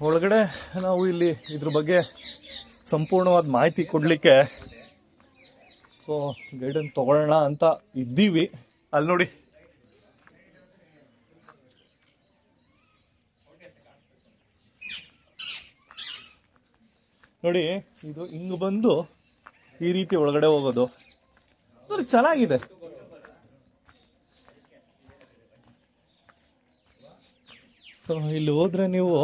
ಒಳಗಡೆ ನಾವು ಇಲ್ಲಿ ಇದ್ರ ಬಗ್ಗೆ ಸಂಪೂರ್ಣವಾದ ಮಾಹಿತಿ ಕೊಡಲಿಕ್ಕೆ ಸೊ ಗೈಡನ್ನು ತಗೊಳ್ಳೋಣ ಅಂತ ಇದ್ದೀವಿ. ಅಲ್ಲಿ ನೋಡಿ, ನೋಡಿ ಇದು ಹಿಂಗೆ ಬಂದು ಈ ರೀತಿ ಒಳಗಡೆ ಹೋಗೋದು ನೋಡಿ, ಚೆನ್ನಾಗಿದೆ. ಸೊ ಇಲ್ಲಿ ಹೋದ್ರೆ ನೀವು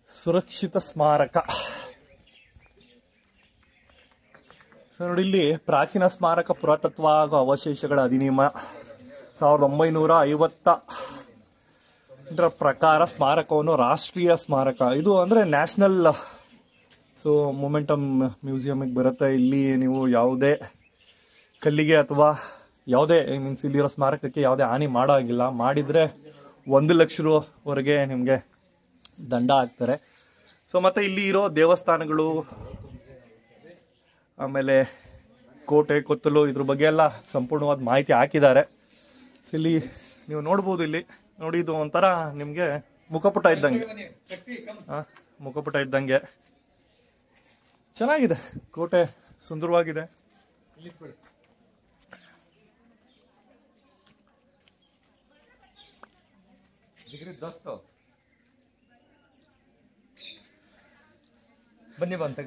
ಸುರಕ್ಷಿತ ಸ್ಮಾರಕ. ಸೊ ನೋಡಿ, ಇಲ್ಲಿ ಪ್ರಾಚೀನ ಸ್ಮಾರಕ ಪುರಾತತ್ವ ಹಾಗೂ ಅವಶೇಷಗಳ ಅಧಿನಿಯಮ 1950ರ ಪ್ರಕಾರ ಸ್ಮಾರಕವನ್ನು ರಾಷ್ಟ್ರೀಯ ಸ್ಮಾರಕ, ಇದು ಅಂದರೆ ನ್ಯಾಷನಲ್ ಸೊ ಮೊಮೆಂಟಮ್ ಮ್ಯೂಸಿಯಮಿಗೆ ಬರುತ್ತೆ. ಇಲ್ಲಿ ನೀವು ಯಾವುದೇ ಕಲ್ಲಿಗೆ ಅಥವಾ ಯಾವುದೇ ಮೀನ್ಸ್ ಇಲ್ಲಿರೋ ಸ್ಮಾರಕಕ್ಕೆ ಯಾವುದೇ ಹಾನಿ ಮಾಡೋ ಹಾಗಿಲ್ಲ. ಮಾಡಿದರೆ 1 ಲಕ್ಷದವರೆಗೆ ನಿಮಗೆ ದಂಡ ಹಾಕ್ತಾರೆ. ಸೊ ಮತ್ತು ಇಲ್ಲಿ ಇರೋ ದೇವಸ್ಥಾನಗಳು, ಆಮೇಲೆ ಕೋಟೆ ಕೊತ್ತಲು, ಇದ್ರ ಬಗ್ಗೆ ಎಲ್ಲ ಸಂಪೂರ್ಣವಾದ ಮಾಹಿತಿ ಹಾಕಿದ್ದಾರೆ. ಸೊ ಇಲ್ಲಿ ನೀವು ನೋಡ್ಬೋದು, ಇಲ್ಲಿ ನೋಡಿ, ಇದು ಒಂಥರ ನಿಮಗೆ ಮುಖಪುಟ ಇದ್ದಂಗೆ, ಮುಖಪುಟ ಇದ್ದಂಗೆ ಚೆನ್ನಾಗಿದೆ. ಕೋಟೆ ಸುಂದರವಾಗಿದೆ. ಬನ್ನಿ ಬಂತ